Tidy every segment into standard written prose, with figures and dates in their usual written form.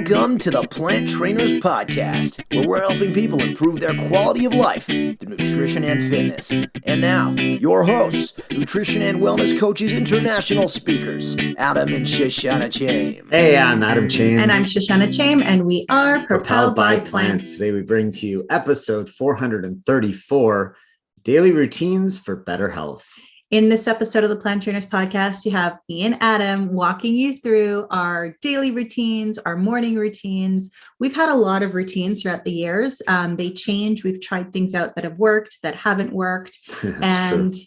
Welcome to the Plant Trainers Podcast, where we're helping people improve their quality of life through nutrition and fitness. And now, your hosts, nutrition and wellness coaches, international speakers, Adam and Shoshana Chaim. Hey, I'm Adam Chaim. And I'm Shoshana Chaim, and we are Propelled by Plants. Today we bring to you episode 434, Daily Routines for Better Health. In this episode of the Plant Trainers Podcast, you have me and Adam walking you through our daily routines, our morning routines. We've had a lot of routines throughout the years. They change. We've tried things out that have worked, that haven't worked. And true.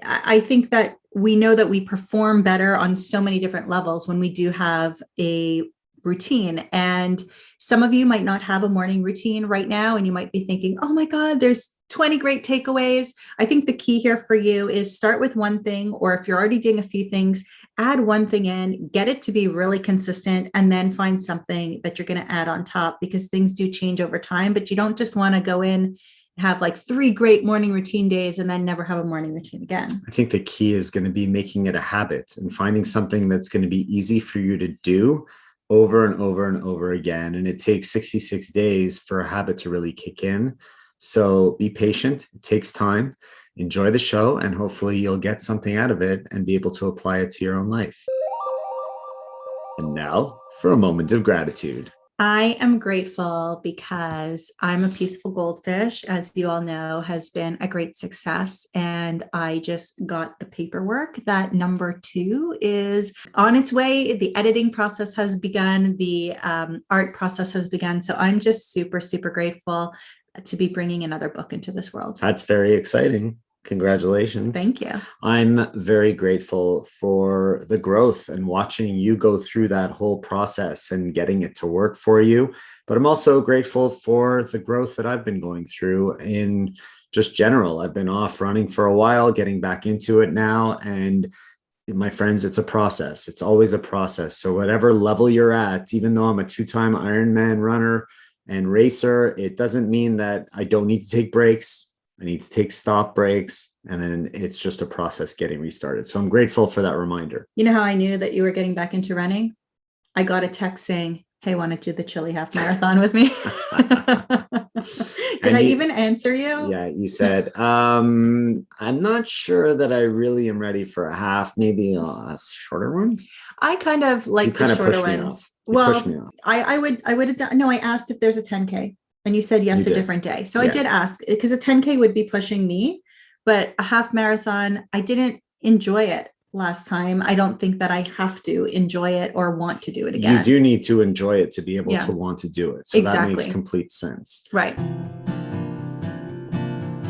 I think that we know that we perform better on so many different levels when we do have a routine. And some of you might not have a morning routine right now, and you might be thinking, oh my God, there's 20 great takeaways. I think the key here for you is start with one thing, or if you're already doing a few things, add one thing in, get it to be really consistent, and then find something that you're going to add on top, because things do change over time, but you don't just want to go in and have like 3 great morning routine days and then never have a morning routine again. I think the key is going to be making it a habit and finding something that's going to be easy for you to do over and over and over again. And it takes 66 days for a habit to really kick in. So be patient. It takes time. Enjoy the show, and hopefully you'll get something out of it and be able to apply it to your own life. And now for a moment of gratitude. I am grateful because I'm a Peaceful Goldfish, as you all know, has been a great success. And I just got the paperwork that number 2 is on its way. The editing process has begun. The art process has begun. So I'm just super, super grateful to be bringing another book into this world. That's very exciting. Congratulations. Thank you. I'm very grateful for the growth and watching you go through that whole process and getting it to work for you. But I'm also grateful for the growth that I've been going through in just general. I've been off running for a while, getting back into it now. And my friends, it's a process. It's always a process. So whatever level you're at, even though I'm a 2-time Ironman runner and racer, it doesn't mean that I don't need to take breaks. I need to take stop breaks, and then it's just a process getting restarted. So I'm grateful for that reminder. You know how I knew that you were getting back into running? I got a text saying, hey, want to do the Chile half marathon with me? Did I even answer you? Yeah, you said, I'm not sure that I really am ready for a half, maybe a shorter one. I kind of like the shorter ones. Well, I would have done, no, I asked if there's a 10K. And you said yes, a different day. So I did ask, because a 10K would be pushing me, but a half marathon, I didn't enjoy it last time. I don't think that I have to enjoy it or want to do it again. You do need to enjoy it to be able to want to do it. So that makes complete sense. Right.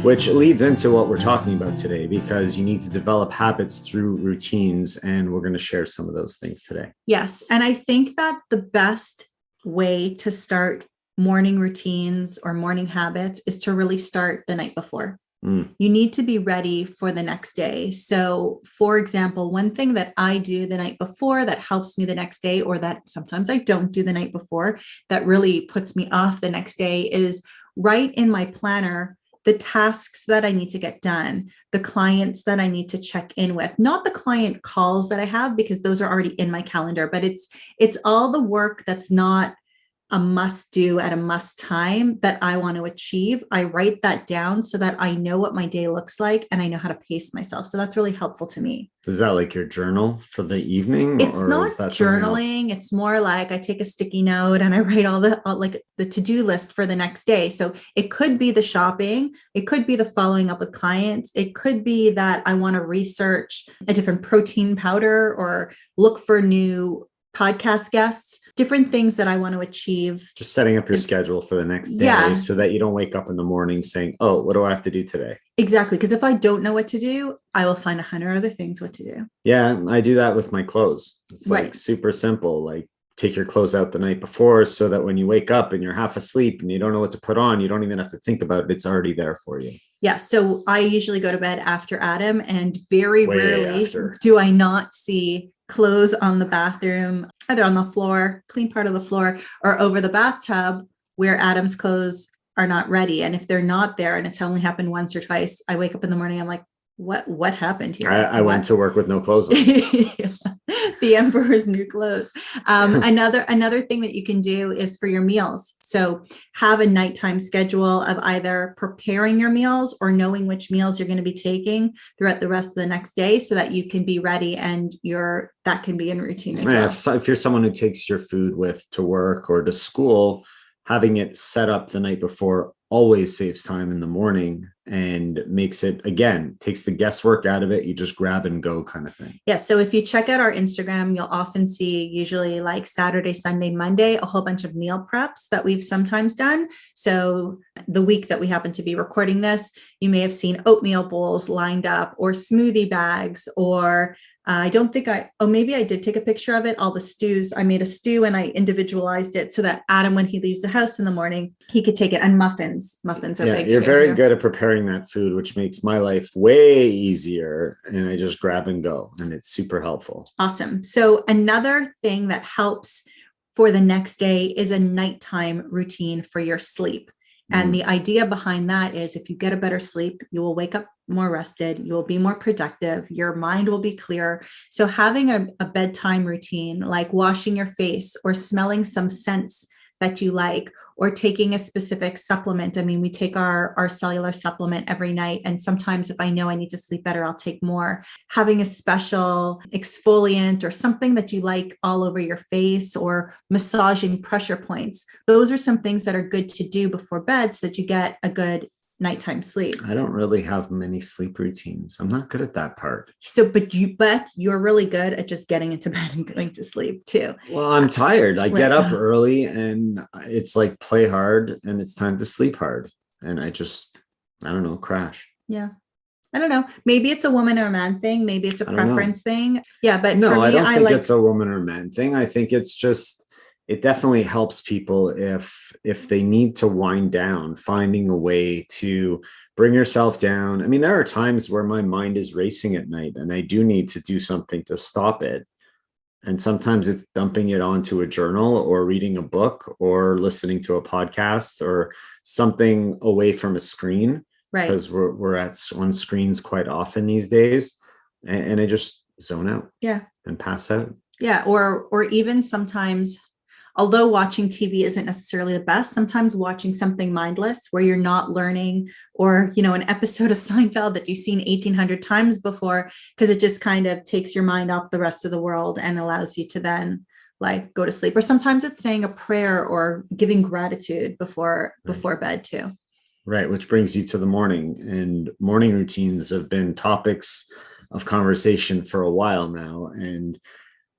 Which leads into what we're talking about today, because you need to develop habits through routines. And we're going to share some of those things today. Yes. And I think that the best way to start morning routines or morning habits is to really start the night before. You need to be ready for the next day. So, for example, one thing that I do the night before that helps me the next day, or that sometimes I don't do the night before, that really puts me off the next day, is write in my planner the tasks that I need to get done, the clients that I need to check in with, not the client calls that I have, because those are already in my calendar, but it's all the work that's not a must do at a must time that I want to achieve. I write that down so that I know what my day looks like and I know how to pace myself. So that's really helpful to me. Is that like your journal for the evening? It's not journaling. It's more like I take a sticky note and I write all the to-do list for the next day. So it could be the shopping. It could be the following up with clients. It could be that I want to research a different protein powder or look for new podcast guests, different things that I want to achieve. Just setting up your schedule for the next day so that you don't wake up in the morning saying, oh, what do I have to do today? Exactly. Because if I don't know what to do, I will find 100 other things what to do. Yeah, I do that with my clothes. It's like super simple. Like take your clothes out the night before so that when you wake up and you're half asleep and you don't know what to put on, you don't even have to think about it. It's already there for you. Yeah. So I usually go to bed after Adam, and very rarely do I not see clothes on the bathroom, either on the floor, clean part of the floor, or over the bathtub where Adam's clothes are not ready. And if they're not there, and it's only happened once or twice, I wake up in the morning, I'm like, what happened here? I went to work with no clothes on. The emperor's new clothes. Another thing that you can do is for your meals. So have a nighttime schedule of either preparing your meals or knowing which meals you're going to be taking throughout the rest of the next day so that you can be ready and that can be in routine as well. If you're someone who takes your food to work or to school, having it set up the night before always saves time in the morning and makes it, again, takes the guesswork out of it. You just grab and go kind of thing. Yeah. So if you check out our Instagram, you'll often see usually like Saturday, Sunday, Monday, a whole bunch of meal preps that we've sometimes done. So the week that we happen to be recording this, you may have seen oatmeal bowls lined up or smoothie bags, or maybe I did take a picture of it. All the stews, I made a stew and I individualized it so that Adam, when he leaves the house in the morning, he could take it. And muffins are big. You're very good at preparing that food, which makes my life way easier. And I just grab and go, and it's super helpful. Awesome. So another thing that helps for the next day is a nighttime routine for your sleep. And the idea behind that is if you get a better sleep, you will wake up more rested, you will be more productive, your mind will be clear. So having a bedtime routine, like washing your face or smelling some scents that you like, or taking a specific supplement. I mean, we take our cellular supplement every night. And sometimes if I know I need to sleep better, I'll take more. Having a special exfoliant or something that you like all over your face, or massaging pressure points. Those are some things that are good to do before bed so that you get a good nighttime sleep. I don't really have many sleep routines. I'm not good at that part. So, but you're really good at just getting into bed and going to sleep too. Well, I'm tired. I get up early and it's like play hard and it's time to sleep hard. And I don't know, crash. Yeah. I don't know. Maybe it's a woman or a man thing. Maybe it's a preference thing. Yeah. But no, for me, I don't think it's a woman or man thing. I think it's just, it definitely helps people if they need to wind down, finding a way to bring yourself down. I mean, there are times where my mind is racing at night and I do need to do something to stop it. And sometimes it's dumping it onto a journal or reading a book or listening to a podcast or something away from a screen. Right. Because we're on screens quite often these days. And I just zone out. Yeah. And pass out. Yeah. Or even sometimes, although watching TV isn't necessarily the best, sometimes watching something mindless where you're not learning, or, an episode of Seinfeld that you've seen 1,800 times before, because it just kind of takes your mind off the rest of the world and allows you to then like go to sleep. Or sometimes it's saying a prayer or giving gratitude before bed too. Right. Which brings you to the morning, and morning routines have been topics of conversation for a while now, and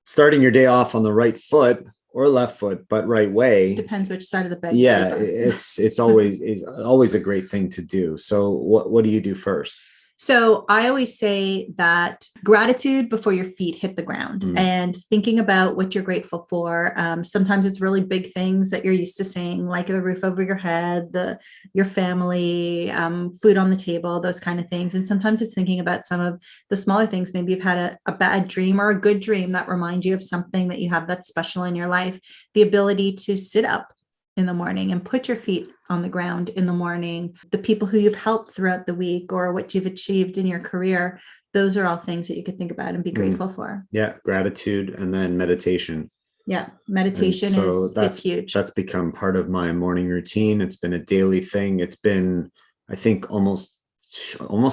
starting your day off on the right foot or left foot, but right way. Depends which side of the bed. Yeah, it's always a great thing to do. So what do you do first? So I always say that gratitude before your feet hit the ground, and thinking about what you're grateful for. Sometimes it's really big things that you're used to saying, like the roof over your head, your family, food on the table, those kind of things. And sometimes it's thinking about some of the smaller things. Maybe you've had a bad dream or a good dream that reminds you of something that you have that's special in your life. The ability to sit up in the morning and put your feet on the ground in the morning, the people who you've helped throughout the week or what you've achieved in your career. Those are all things that you could think about and be grateful for. Yeah. Gratitude, and then meditation. Yeah. Meditation is huge. That's become part of my morning routine. It's been a daily thing. It's been, I think, almost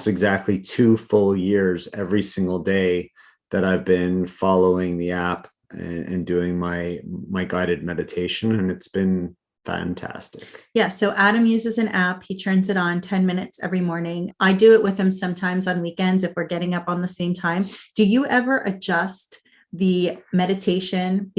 exactly 2 full years every single day that I've been following the app and doing my guided meditation. And it's been fantastic. Yeah. So Adam uses an app. He turns it on 10 minutes every morning. I do it with him sometimes on weekends if we're getting up on the same time. Do you ever adjust the meditation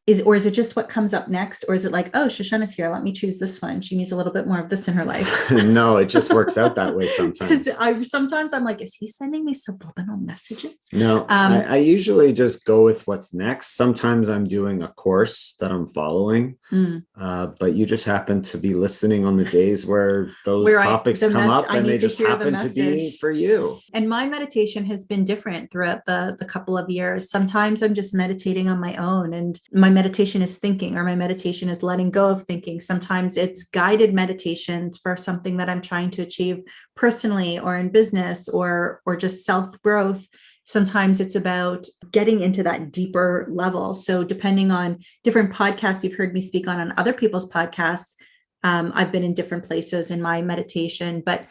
is it just what comes up next? Or is it like, oh, Shoshana's here, let me choose this one. She needs a little bit more of this in her life. No, it just works out that way sometimes. Sometimes I'm like, is he sending me subliminal messages? No, I usually just go with what's next. Sometimes I'm doing a course that I'm following, but you just happen to be listening on the days where those topics come up, and they just happen to be for you. And my meditation has been different throughout the couple of years. Sometimes I'm just meditating on my own, and my meditation is thinking, or my meditation is letting go of thinking. Sometimes it's guided meditations for something that I'm trying to achieve personally or in business or just self-growth. Sometimes it's about getting into that deeper level. So depending on different podcasts you've heard me speak on other people's podcasts, I've been in different places in my meditation, but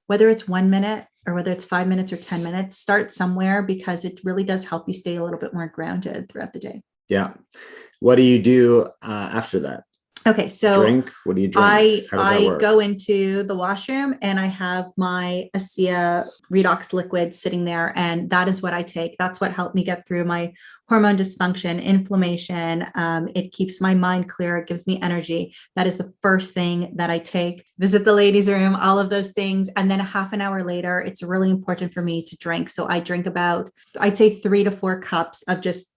whether it's 1 minute or whether it's 5 minutes or 10 minutes, start somewhere, because it really does help you stay a little bit more grounded throughout the day. Yeah. What do you do after that? Okay, so drink. What do you drink? How does that work? go into the washroom and I have my ASEA redox liquid sitting there, and that is what I take. That's what helped me get through my hormone dysfunction, inflammation. It keeps my mind clear. It gives me energy. That is the first thing that I take. Visit the ladies' room, all of those things, and then a half an hour later, it's really important for me to drink. So I drink about, I'd say 3 to 4 cups of just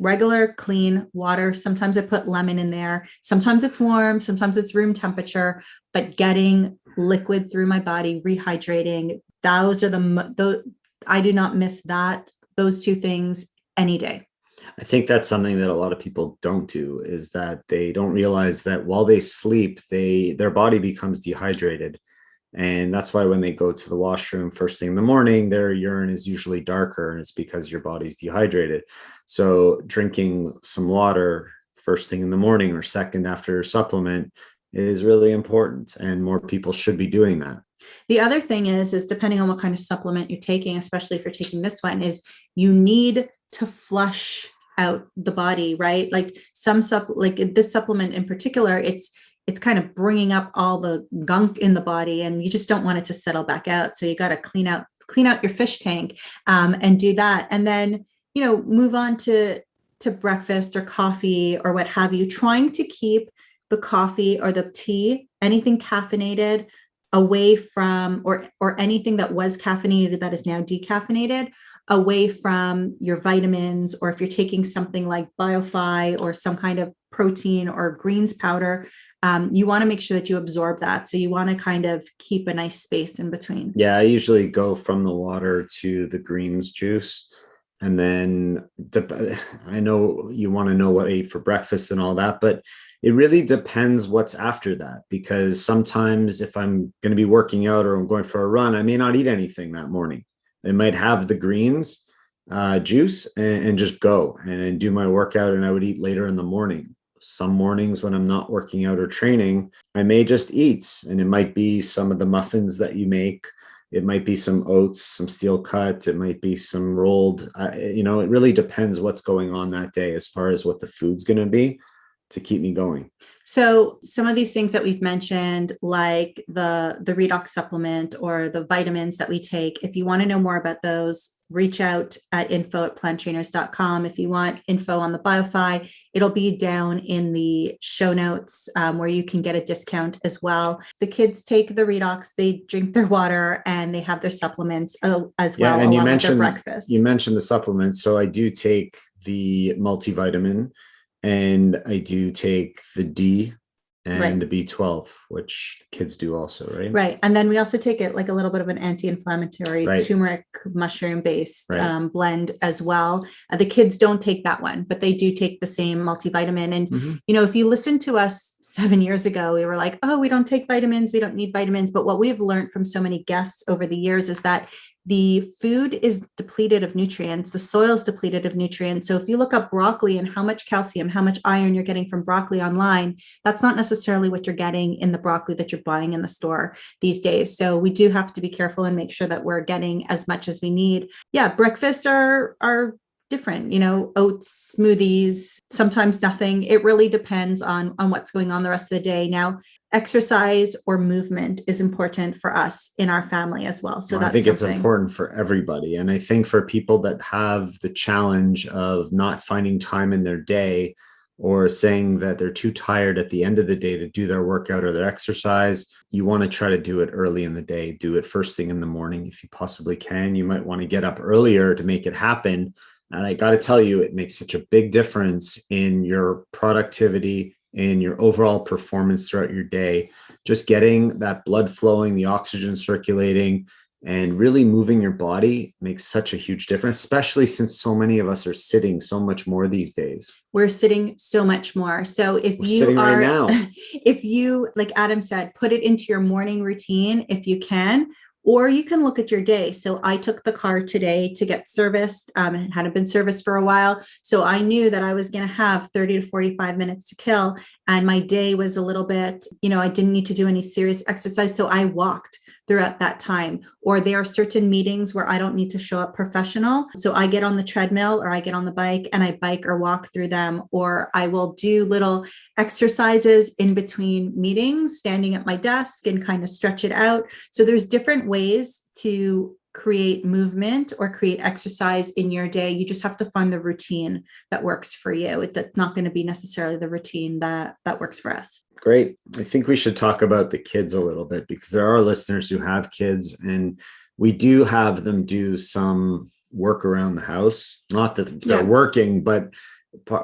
regular clean water. Sometimes I put lemon in there. Sometimes it's warm, sometimes it's room temperature, but getting liquid through my body, rehydrating, those are I do not miss those 2 things any day. I think that's something that a lot of people don't do, is that they don't realize that while they sleep, their body becomes dehydrated. And that's why when they go to the washroom first thing in the morning, their urine is usually darker, and it's because your body's dehydrated. So drinking some water first thing in the morning or second after your supplement is really important, and more people should be doing that. The other thing is depending on what kind of supplement you're taking, especially if you're taking this one, is you need to flush out the body, right? Like like this supplement in particular, it's kind of bringing up all the gunk in the body, and you just don't want it to settle back out. So you got to clean out your fish tank, and do that. And then, move on to breakfast or coffee or what have you, trying to keep the coffee or the tea, anything caffeinated, away from, or anything that was caffeinated that is now decaffeinated, away from your vitamins. Or if you're taking something like BioFi or some kind of protein or greens powder, you want to make sure that you absorb that. So you want to kind of keep a nice space in between. Yeah, I usually go from the water to the greens juice. And then I know you want to know what I ate for breakfast and all that, but it really depends what's after that, because sometimes if I'm going to be working out or I'm going for a run, I may not eat anything that morning. I might have the greens juice and just go and do my workout, and I would eat later in the morning. Some mornings when I'm not working out or training, I may just eat, and it might be some of the muffins that you make. It might be some oats, some steel cut. It might be some rolled, it really depends what's going on that day as far as what the food's going to be to keep me going. So some of these things that we've mentioned, like the redox supplement or the vitamins that we take, if you want to know more about those, reach out at info@planttrainers.com. If you want info on the BioFi, it'll be down in the show notes, where you can get a discount as well. The kids take the redox, they drink their water, and they have their supplements as well, and along with their breakfast. You mentioned the supplements. So I do take the multivitamin, and I do take the D and the B12, which kids do also, right? Right. And then we also take it like a little bit of an anti-inflammatory turmeric mushroom based blend as well. The kids don't take that one, but they do take the same multivitamin. And, if you listen to us 7 years ago, we were like, oh, we don't take vitamins. We don't need vitamins. But what we've learned from so many guests over the years is that the food is depleted of nutrients. The soil is depleted of nutrients. So if you look up broccoli and how much calcium, how much iron you're getting from broccoli online, that's not necessarily what you're getting in the broccoli that you're buying in the store these days. So we do have to be careful and make sure that we're getting as much as we need. Yeah, breakfasts are different, oats, smoothies, sometimes nothing. It really depends on what's going on the rest of the day. Now, exercise or movement is important for us in our family as well. So I think it's important for everybody. And I think for people that have the challenge of not finding time in their day, or saying that they're too tired at the end of the day to do their workout or their exercise, you want to try to do it early in the day. Do it first thing in the morning if you possibly can. You might want to get up earlier to make it happen. And I got to tell you, it makes such a big difference in your productivity, in your overall performance throughout your day. Just getting that blood flowing, the oxygen circulating, And really moving your body makes such a huge difference, especially since so many of us are sitting so much more these days. We're sitting so much more. So if We're you sitting are, right now. if you, like Adam said, put it into your morning routine if you can, or you can look at your day. So I took the car today to get serviced. It hadn't been serviced for a while. So I knew that I was going to have 30 to 45 minutes to kill. And my day was a little bit, I didn't need to do any serious exercise. So I walked throughout that time. Or there are certain meetings where I don't need to show up professional. So I get on the treadmill or I get on the bike and I bike or walk through them, or I will do little exercises in between meetings, standing at my desk and kind of stretch it out. So there's different ways to create movement or create exercise in your day. You just have to find the routine that works for you. It's not going to be necessarily the routine that works for us. Great. I think we should talk about the kids a little bit, because there are listeners who have kids, and we do have them do some work around the house. Not that they're working, but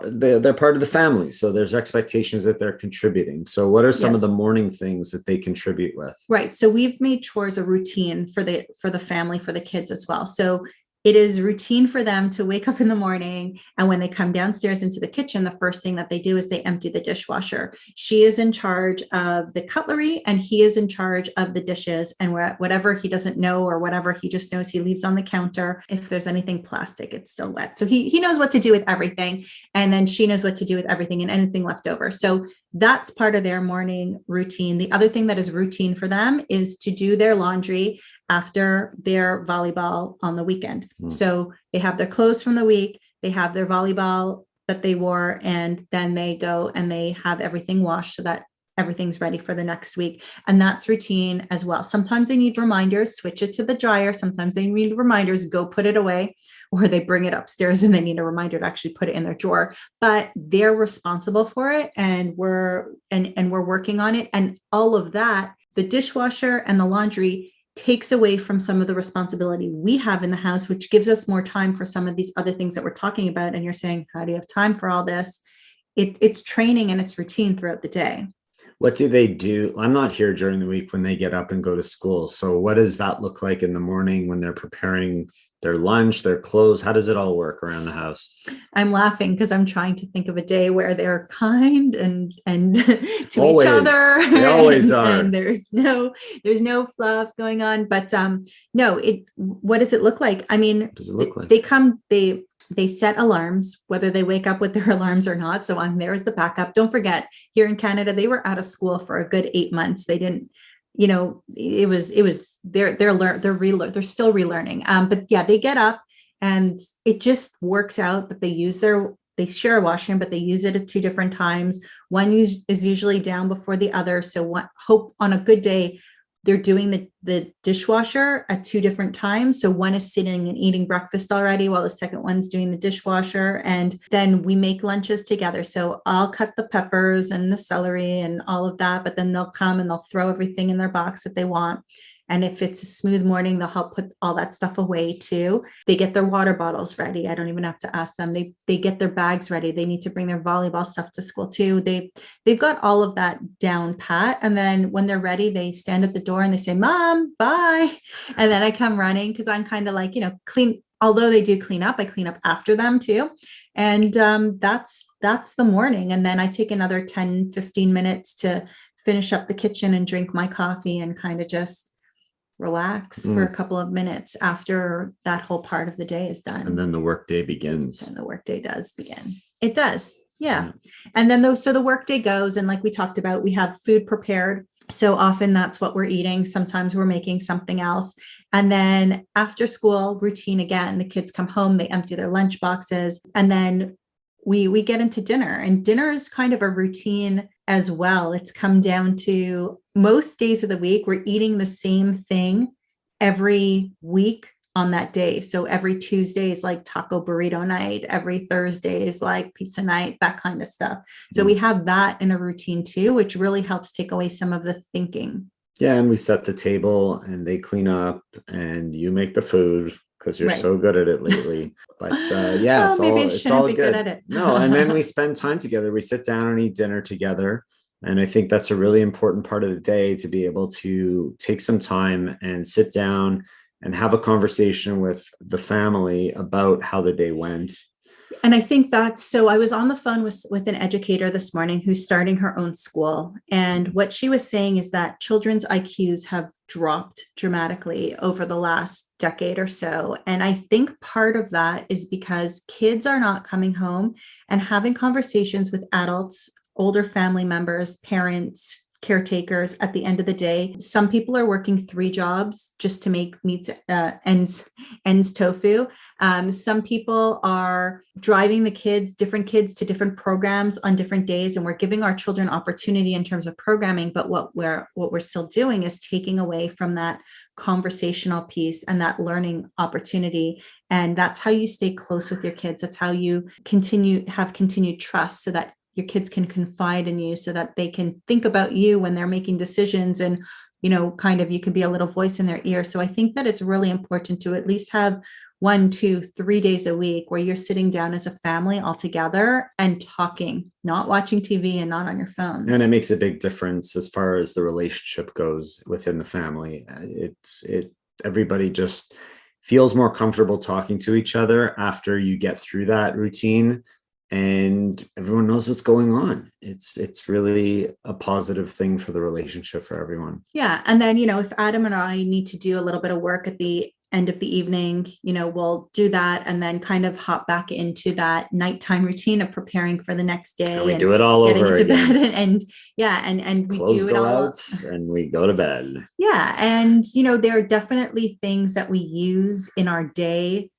they're part of the family. So there's expectations that they're contributing. So what are some of the morning things that they contribute with? Right. So we've made chores a routine for the family, for the kids as well. So it is routine for them to wake up in the morning, and when they come downstairs into the kitchen, the first thing that they do is they empty the dishwasher. She is in charge of the cutlery and he is in charge of the dishes, and whatever he doesn't know or whatever he just knows, he leaves on the counter. If there's anything plastic, it's still wet. So he knows what to do with everything, and then she knows what to do with everything and anything left over. So that's part of their morning routine. The other thing that is routine for them is to do their laundry after their volleyball on the weekend. So they have their clothes from the week, they have their volleyball that they wore, and then they go and they have everything washed so that everything's ready for the next week. And that's routine as well. Sometimes they need reminders, switch it to the dryer. Sometimes they need reminders, go put it away, or they bring it upstairs and they need a reminder to actually put it in their drawer. But they're responsible for it, and we're working on it. And all of that, the dishwasher and the laundry, takes away from some of the responsibility we have in the house, which gives us more time for some of these other things that we're talking about. And you're saying, how do you have time for all this? It's training and it's routine throughout the day. What do they do? I'm not here during the week when they get up and go to school. So what does that look like in the morning when they're preparing their lunch, their clothes? How does it all work around the house? I'm laughing because I'm trying to think of a day where they're kind and to always. each other. They always are. And there's no fluff going on. But no, what does it look like? I mean, What does it look like? They set alarms, whether they wake up with their alarms or not. So I'm there as the backup. Don't forget, here in Canada, they were out of school for a good 8 months. They didn't, it was they're still relearning. But yeah, they get up and it just works out that they share a washroom, but they use it at two different times. One is usually down before the other. So hope on a good day, they're doing the dishwasher at two different times. So one is sitting and eating breakfast already while the second one's doing the dishwasher. And then we make lunches together. So I'll cut the peppers and the celery and all of that, but then they'll come and they'll throw everything in their box that they want. And if it's a smooth morning, they'll help put all that stuff away too. They get their water bottles ready. I don't even have to ask them. They get their bags ready. They need to bring their volleyball stuff to school too. They've got all of that down pat. And then when they're ready, they stand at the door and they say, "Mom, bye." And then I come running because I'm kind of like, clean. Although they do clean up, I clean up after them too. And that's the morning. And then I take another 10, 15 minutes to finish up the kitchen and drink my coffee and kind of just relax for a couple of minutes after that whole part of the day is done. And then the workday begins. And the workday does begin. It does. Yeah. And then the workday goes. And like we talked about, we have food prepared. So often that's what we're eating. Sometimes we're making something else. And then after school routine, again, the kids come home, they empty their lunch boxes, and then we get into dinner, and dinner is kind of a routine as well. It's come down to most days of the week, we're eating the same thing every week on that day. So every Tuesday is like taco burrito night. Every Thursday is like pizza night, that kind of stuff. So we have that in a routine too, which really helps take away some of the thinking. Yeah. And we set the table and they clean up and you make the food, because you're so good at it lately. But it's all good at it. No, and then we spend time together. We sit down and eat dinner together. And I think that's a really important part of the day, to be able to take some time and sit down and have a conversation with the family about how the day went. And I think so I was on the phone with an educator this morning who's starting her own school. And what she was saying is that children's IQs have dropped dramatically over the last decade or so. And I think part of that is because kids are not coming home and having conversations with adults, older family members, parents, caretakers at the end of the day. Some people are working 3 jobs just to make ends tofu. Some people are driving different kids to different programs on different days, and we're giving our children opportunity in terms of programming. But what we're still doing is taking away from that conversational piece and that learning opportunity. And that's how you stay close with your kids. That's how you have continued trust, so that your kids can confide in you, so that they can think about you when they're making decisions, and, kind of you can be a little voice in their ear. So I think that it's really important to at least have 1, 2, 3 days a week where you're sitting down as a family all together and talking, not watching TV and not on your phones. And it makes a big difference as far as the relationship goes within the family. Everybody just feels more comfortable talking to each other after you get through that routine, and everyone knows what's going on. It's really a positive thing for the relationship for everyone. Yeah. And then, if Adam and I need to do a little bit of work at the end of the evening, we'll do that and then kind of hop back into that nighttime routine of preparing for the next day. And we do it all getting over into again. Bed and we Clothes do it go all out and we go to bed. Yeah. And, there are definitely things that we use in our day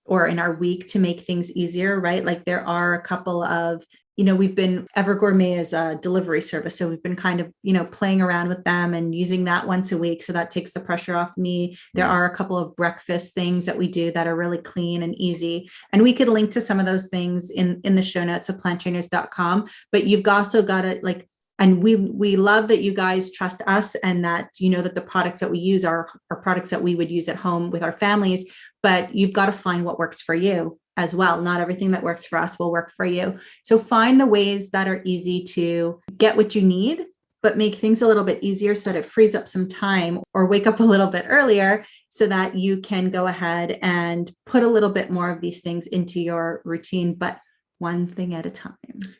or in our week to make things easier, right? Like there are a couple of, we've been Evergourmet as a delivery service. So we've been kind of, playing around with them and using that once a week. So that takes the pressure off me. There are a couple of breakfast things that we do that are really clean and easy. And we could link to some of those things in the show notes of planttrainers.com. But you've also got to and we love that you guys trust us and that, that the products that we use are products that we would use at home with our families, but you've got to find what works for you as well. Not everything that works for us will work for you. So find the ways that are easy to get what you need, but make things a little bit easier so that it frees up some time, or wake up a little bit earlier so that you can go ahead and put a little bit more of these things into your routine, but one thing at a time.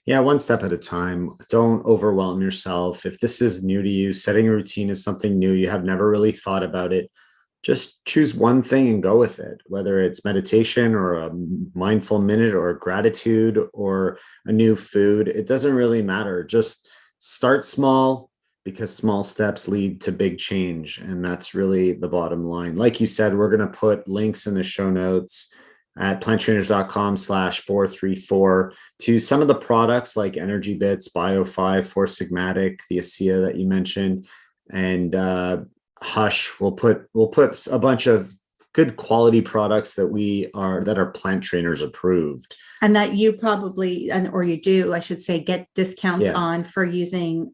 Yeah, one step at a time. Don't overwhelm yourself. If this is new to you, setting a routine is something new, you have never really thought about it, just choose one thing and go with it, whether it's meditation or a mindful minute or gratitude or a new food. It doesn't really matter. Just start small, because small steps lead to big change. And that's really the bottom line. Like you said, we're going to put links in the show notes at planttrainers.com/434 to some of the products like Energy Bits, Bio5, Four Sigmatic, the ASEA that you mentioned, and Hush. We'll put a bunch of good quality products that are Plant Trainers approved, and that you probably or you do, I should say, get discounts on for using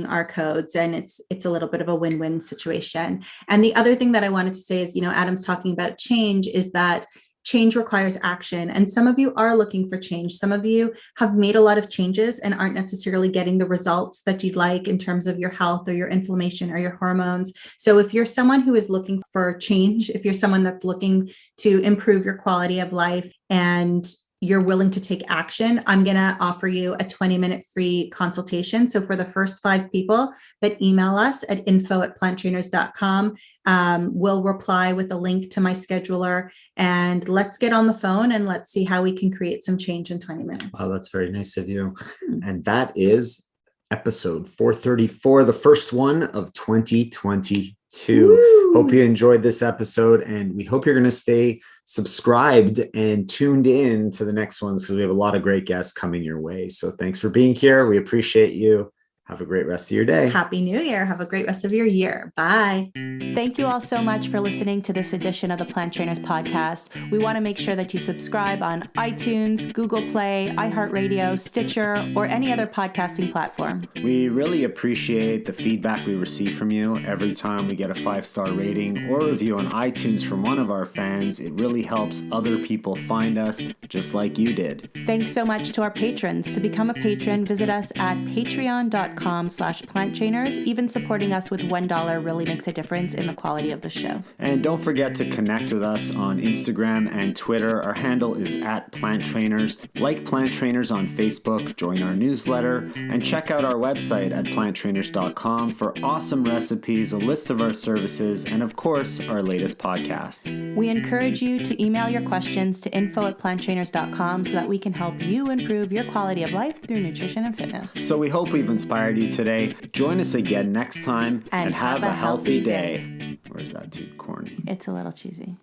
our codes, and it's a little bit of a win-win situation. And the other thing that I wanted to say is, Adam's talking about change, is that change requires action. And some of you are looking for change. Some of you have made a lot of changes and aren't necessarily getting the results that you'd like in terms of your health or your inflammation or your hormones. So if you're someone who is looking for change, if you're someone that's looking to improve your quality of life and you're willing to take action, I'm going to offer you a 20-minute free consultation. So for the first 5 people that email us at info@planttrainers.com, we'll reply with a link to my scheduler, and let's get on the phone and let's see how we can create some change in 20 minutes. Oh, that's very nice of you. And that is episode 434, the first one of 2022. Woo! Hope you enjoyed this episode, and we hope you're going to stay subscribed and tuned in to the next ones, because we have a lot of great guests coming your way. So thanks for being here. We appreciate you. Have a great rest of your day. Happy New Year. Have a great rest of your year. Bye. Thank you all so much for listening to this edition of the Plant Trainers Podcast. We want to make sure that you subscribe on iTunes, Google Play, iHeartRadio, Stitcher, or any other podcasting platform. We really appreciate the feedback we receive from you. Every time we get a 5-star rating or review on iTunes from one of our fans, it really helps other people find us just like you did. Thanks so much to our patrons. To become a patron, visit us at patreon.com/planttrainers. patreon.com/plant trainers. Even supporting us with $1 really makes a difference in the quality of the show. And don't forget to connect with us on Instagram and Twitter. Our handle is @PlantTrainers. Like Plant Trainers on Facebook, join our newsletter, and check out our website at planttrainers.com for awesome recipes, a list of our services, and of course, our latest podcast. We encourage you to email your questions to info@planttrainers.com so that we can help you improve your quality of life through nutrition and fitness. So we hope we've inspired you today. Join us again next time and have a healthy day. Or is that too corny? It's a little cheesy.